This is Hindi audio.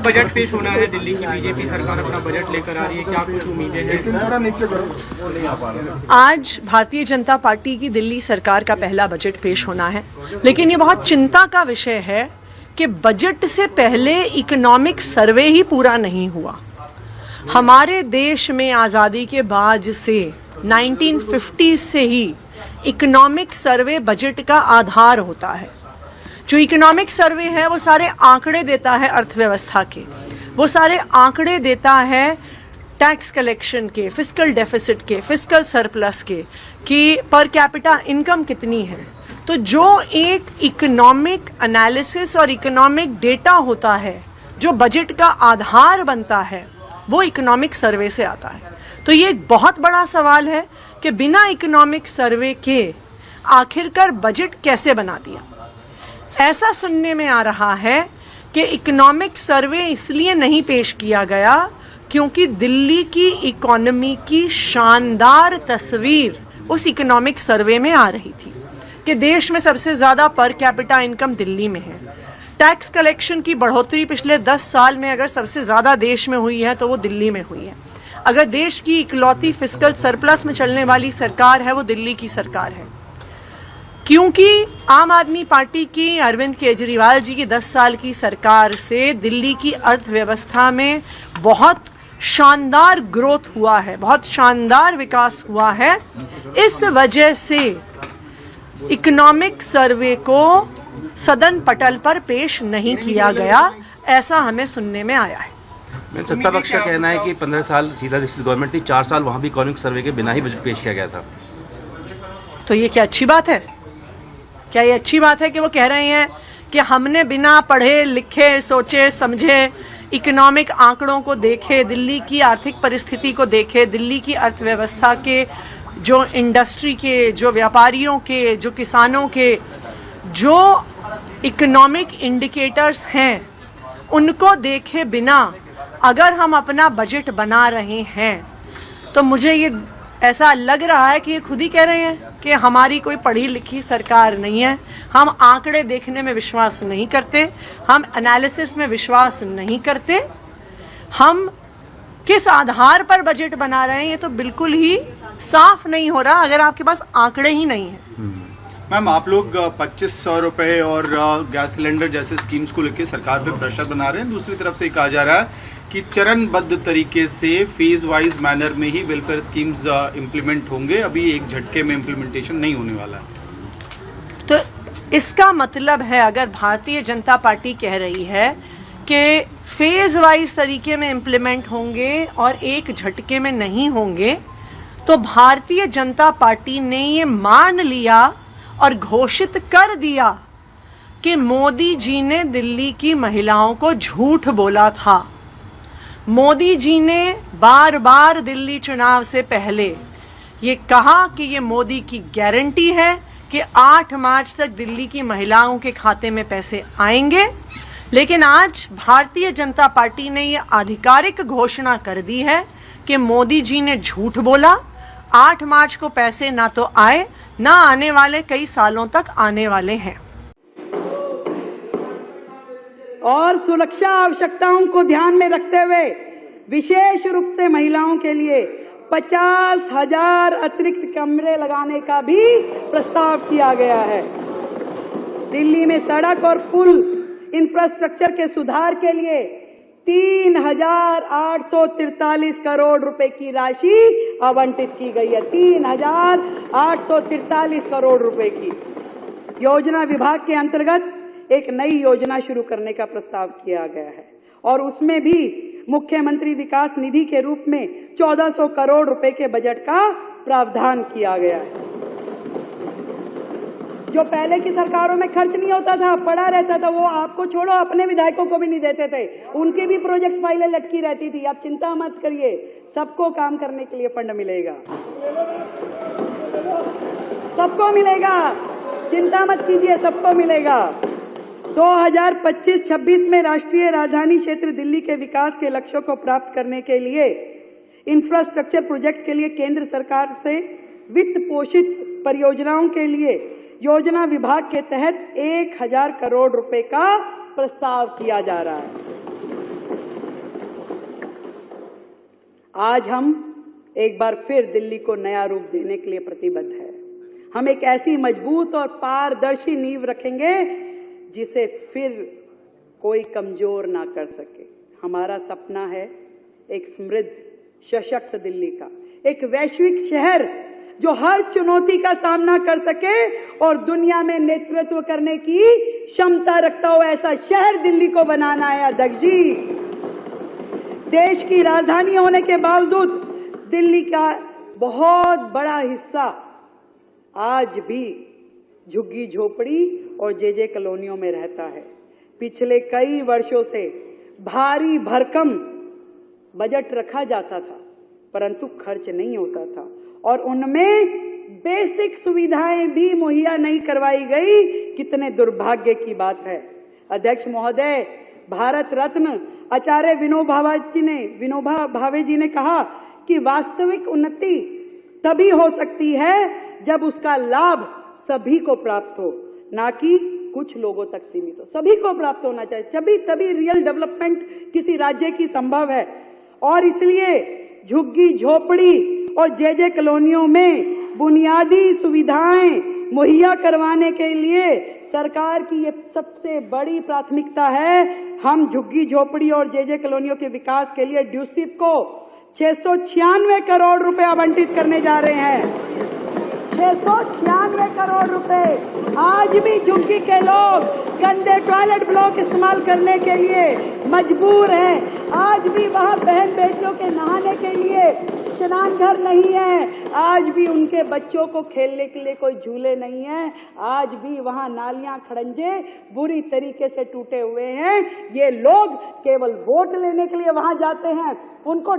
बजट पेश होना है, दिल्ली की बीजेपी सरकार अपना बजट लेकर आ रही है, क्या कुछ उम्मीदें हैं? आज भारतीय जनता पार्टी की दिल्ली सरकार का पहला बजट पेश होना है, लेकिन ये बहुत चिंता का विषय है कि बजट से पहले इकोनॉमिक सर्वे ही पूरा नहीं हुआ। हमारे देश में आज़ादी के बाद से 1950 से ही इकोनॉमिक सर्वे बजट का आधार होता है। जो इकोनॉमिक सर्वे है वो सारे आंकड़े देता है अर्थव्यवस्था के, वो सारे आंकड़े देता है टैक्स कलेक्शन के, फिस्कल डेफिसिट के, फिस्कल सरप्लस के, कि पर कैपिटा इनकम कितनी है। तो जो एक इकोनॉमिक एनालिसिस और इकोनॉमिक डेटा होता है जो बजट का आधार बनता है, वो इकोनॉमिक सर्वे से आता है। तो ये एक बहुत बड़ा सवाल है कि बिना इकोनॉमिक सर्वे के आखिरकार बजट कैसे बना दिया। ऐसा सुनने में आ रहा है कि इकोनॉमिक सर्वे इसलिए नहीं पेश किया गया क्योंकि दिल्ली की इकोनॉमी की शानदार तस्वीर उस इकोनॉमिक सर्वे में आ रही थी कि देश में सबसे ज़्यादा पर कैपिटा इनकम दिल्ली में है। टैक्स कलेक्शन की बढ़ोतरी पिछले 10 साल में अगर सबसे ज़्यादा देश में हुई है तो वो दिल्ली में हुई है। अगर देश की इकलौती फिस्कल सरप्लस में चलने वाली सरकार है वो दिल्ली की सरकार है, क्योंकि आम आदमी पार्टी की अरविंद केजरीवाल जी की 10 साल की सरकार से दिल्ली की अर्थव्यवस्था में बहुत शानदार ग्रोथ हुआ है, बहुत शानदार विकास हुआ है। इस वजह से इकोनॉमिक सर्वे को सदन पटल पर पेश नहीं किया गया, ऐसा हमें सुनने में आया है। सत्ता पक्ष का कहना है कि 15 साल सीधा गवर्नमेंट थी, 4 साल वहाँ भी इकोनॉमिक सर्वे के बिना ही बजट पेश किया गया था। तो ये क्या अच्छी बात है? क्या ये अच्छी बात है कि वो कह रहे हैं कि हमने बिना पढ़े लिखे सोचे समझे इकोनॉमिक आंकड़ों को देखे, दिल्ली की आर्थिक परिस्थिति को देखे, दिल्ली की अर्थव्यवस्था के, जो इंडस्ट्री के, जो व्यापारियों के, जो किसानों के, जो इकोनॉमिक इंडिकेटर्स हैं उनको देखे बिना अगर हम अपना बजट बना रहे हैं तो मुझे ये ऐसा लग रहा है कि ये खुद ही कह रहे हैं कि हमारी कोई पढ़ी लिखी सरकार नहीं है, हम आंकड़े देखने में विश्वास नहीं करते, हम एनालिसिस में विश्वास नहीं करते, हम किस आधार पर बजट बना रहे हैं ये तो बिल्कुल ही साफ नहीं हो रहा अगर आपके पास आंकड़े ही नहीं है। मैम, आप लोग 2500 रुपए और गैस सिलेंडर जैसे स्कीम्स को लेकर सरकार पे प्रेशर बना रहे हैं। दूसरी तरफ से कहा जा रहा है कि चरणबद्ध तरीके से फेज वाइज मैनर में ही वेलफेयर स्कीम्स इम्प्लीमेंट होंगे, अभी एक झटके में इम्प्लीमेंटेशन नहीं होने वाला है। तो इसका मतलब है अगर भारतीय जनता पार्टी कह रही है कि फेज वाइज तरीके में इम्प्लीमेंट होंगे और एक झटके में नहीं होंगे, तो भारतीय जनता पार्टी ने ये मान लिया और घोषित कर दिया कि मोदी जी ने दिल्ली की महिलाओं को झूठ बोला था। मोदी जी ने बार बार दिल्ली चुनाव से पहले ये कहा कि ये मोदी की गारंटी है कि 8 मार्च तक दिल्ली की महिलाओं के खाते में पैसे आएंगे, लेकिन आज भारतीय जनता पार्टी ने ये आधिकारिक घोषणा कर दी है कि मोदी जी ने झूठ बोला। 8 मार्च को पैसे ना तो आए, ना आने वाले कई सालों तक आने वाले हैं। और सुरक्षा आवश्यकताओं को ध्यान में रखते हुए विशेष रूप से महिलाओं के लिए 50,000 अतिरिक्त कमरे लगाने का भी प्रस्ताव किया गया है। दिल्ली में सड़क और पुल इंफ्रास्ट्रक्चर के सुधार के लिए 3,843 करोड़ रुपए की राशि आवंटित की गई है। 3,843 करोड़ रुपए की योजना विभाग के अंतर्गत एक नई योजना शुरू करने का प्रस्ताव किया गया है और उसमें भी मुख्यमंत्री विकास निधि के रूप में 1400 करोड़ रुपए के बजट का प्रावधान किया गया है। जो पहले की सरकारों में खर्च नहीं होता था, पड़ा रहता था, वो आपको छोड़ो अपने विधायकों को भी नहीं देते थे, उनकी भी प्रोजेक्ट फाइलें लटकी रहती थी। आप चिंता मत करिए, सबको काम करने के लिए फंड मिलेगा, सबको मिलेगा, चिंता मत कीजिए, सबको मिलेगा। 2025-26 में राष्ट्रीय राजधानी क्षेत्र दिल्ली के विकास के लक्ष्यों को प्राप्त करने के लिए इंफ्रास्ट्रक्चर प्रोजेक्ट के लिए केंद्र सरकार से वित्त पोषित परियोजनाओं के लिए योजना विभाग के तहत 1,000 करोड़ रुपए का प्रस्ताव किया जा रहा है। आज हम एक बार फिर दिल्ली को नया रूप देने के लिए प्रतिबद्ध है। हम एक ऐसी मजबूत और पारदर्शी नींव रखेंगे जिसे फिर कोई कमजोर ना कर सके। हमारा सपना है एक समृद्ध, सशक्त दिल्ली का, एक वैश्विक शहर जो हर चुनौती का सामना कर सके और दुनिया में नेतृत्व करने की क्षमता रखता हो, ऐसा शहर दिल्ली को बनाना है अध्यक्ष जी। देश की राजधानी होने के बावजूद दिल्ली का बहुत बड़ा हिस्सा आज भी झुग्गी झोपड़ी और जेजे कॉलोनियों में रहता है। पिछले कई वर्षों से भारी भरकम बजट रखा जाता था, परंतु खर्च नहीं होता था और उनमें बेसिक सुविधाएं भी मुहैया नहीं करवाई गई। कितने दुर्भाग्य की बात है। अध्यक्ष महोदय, भारत रत्न आचार्य विनोबा भावे जी ने कहा कि वास्तविक उन्नति तभी हो सकती है जब उसका लाभ सभी को प्राप्त हो, ना कि कुछ लोगों तक सीमित हो। सभी को प्राप्त होना चाहिए, तभी रियल डेवलपमेंट किसी राज्य की संभव है। और इसलिए झुग्गी झोपड़ी और जेजे कॉलोनियों में बुनियादी सुविधाएं मुहैया करवाने के लिए सरकार की ये सबसे बड़ी प्राथमिकता है। हम झुग्गी झोपड़ी और जेजे कॉलोनियों के विकास के लिए ड्यूसिप को 696 करोड़ रुपए आवंटित करने जा रहे हैं। 696 करोड़ रुपए। आज भी झुग्गी के लोग गंदे टॉयलेट ब्लॉक इस्तेमाल करने के लिए मजबूर हैं। आज भी वहाँ बहन बेटियों के नहाने के लिए स्नान घर नहीं है। आज भी उनके बच्चों को खेलने के लिए कोई झूले नहीं है। आज भी वहाँ नालियां खड़ंजे बुरी तरीके से टूटे हुए हैं। ये लोग केवल वोट लेने के लिए वहाँ जाते हैं। उनको